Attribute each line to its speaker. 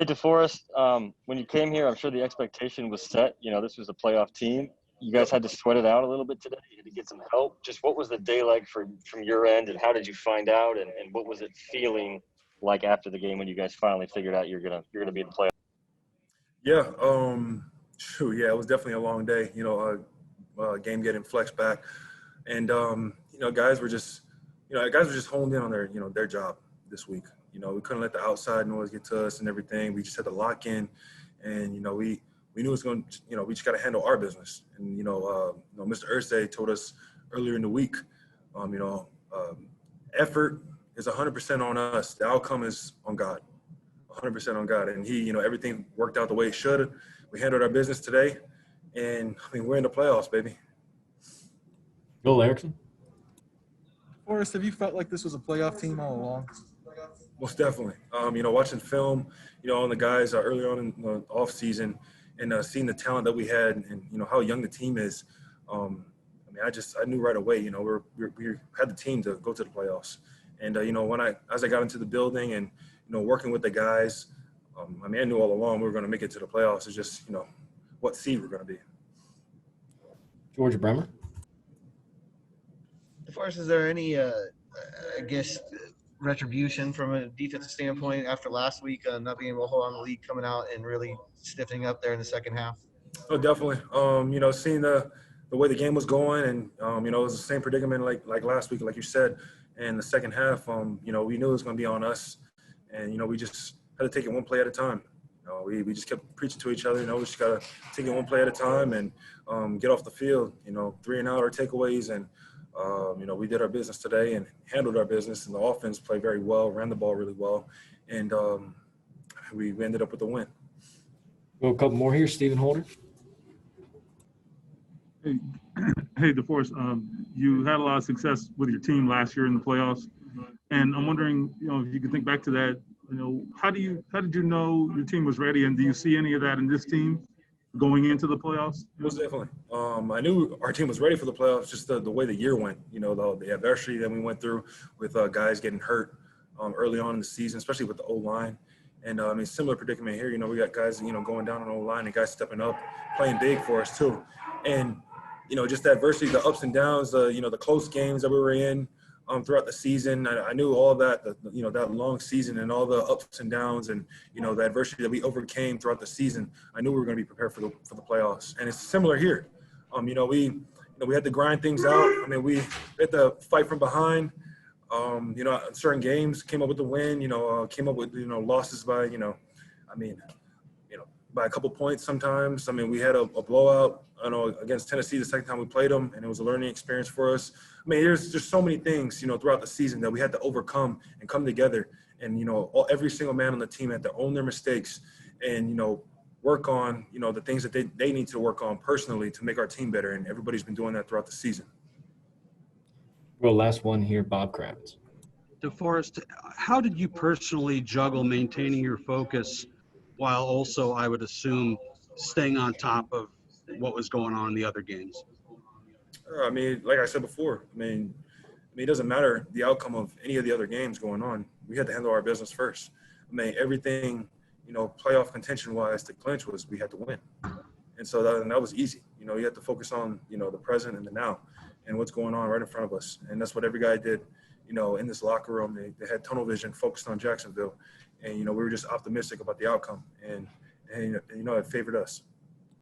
Speaker 1: Hey, DeForest, when you came here, I'm sure the expectation was set. This was a playoff team. You guys had to sweat it out a little bit today. You had to get some help. Just what was the day like from your end, and how did you find out, and what was it feeling like after the game when you guys finally figured out you're gonna be in the playoff?
Speaker 2: Yeah, yeah, it was definitely a long day. Game getting flexed back, and guys were just honed in on their job this week. We couldn't let the outside noise get to us and everything. We just had to lock in, and we knew it was going. We just got to handle our business. And Mr. Irsay told us earlier in the week, effort is 100% on us. The outcome is on God. 100% on God, and everything worked out the way it should. We handled our business today, and we're in the playoffs, baby.
Speaker 3: Bill Erickson.
Speaker 4: Forrest, have you felt like this was a playoff team all along?
Speaker 2: Most definitely. Watching film, on the guys early on in the off season, and seeing the talent that we had, and how young the team is. I knew right away. We had the team to go to the playoffs, and as I got into the building and working with the guys, I knew all along we were going to make it to the playoffs. It's just, what seed we're going to be.
Speaker 3: Georgia Bremer.
Speaker 5: DeForest, is there any, retribution from a defensive standpoint after last week, not being able to hold on the lead, coming out and really stiffening up there in the second half?
Speaker 2: Oh, definitely. Seeing the way the game was going, and it was the same predicament like last week, like you said. And the second half, we knew it was going to be on us, and we just had to take it one play at a time. We just kept preaching to each other. We just got to take it one play at a time and get off the field. 3 and out or takeaways, and we did our business today and handled our business. And the offense played very well, ran the ball really well, and we ended up with the win.
Speaker 3: Well, a couple more here. Stephen Holder.
Speaker 6: Hey, DeForest, you had a lot of success with your team last year in the playoffs, and I'm wondering, if you could think back to that. How did you know your team was ready, and do you see any of that in this team going into the playoffs?
Speaker 2: Most definitely. I knew our team was ready for the playoffs, just the way the year went. The adversity that we went through with guys getting hurt early on in the season, especially with the O-line. And similar predicament here. We got guys, going down on the O-line and guys stepping up, playing big for us too. And just the adversity, the ups and downs, the close games that we were in throughout the season. I knew all that, that long season and all the ups and downs and, the adversity that we overcame throughout the season. I knew we were going to be prepared for the playoffs. And it's similar here. We had to grind things out. We had to fight from behind. Certain games came up with the win, came up with, losses by, by a couple points sometimes. We had a blowout, against Tennessee the second time we played them, and it was a learning experience for us. There's just so many things, throughout the season that we had to overcome and come together. And, every single man on the team had to own their mistakes and, work on, the things that they need to work on personally to make our team better. And everybody's been doing that throughout the season.
Speaker 3: Well, last one here, Bob Kravitz.
Speaker 7: DeForest, how did you personally juggle maintaining your focus while also, I would assume, staying on top of what was going on in the other games?
Speaker 2: Like I said before, it doesn't matter the outcome of any of the other games going on. We had to handle our business first. Everything, playoff contention-wise to clinch was we had to win. And so that was easy. You had to focus on, the present and the now and what's going on right in front of us. And that's what every guy did, in this locker room. They had tunnel vision, focused on Jacksonville. And, we were just optimistic about the outcome. And it favored us.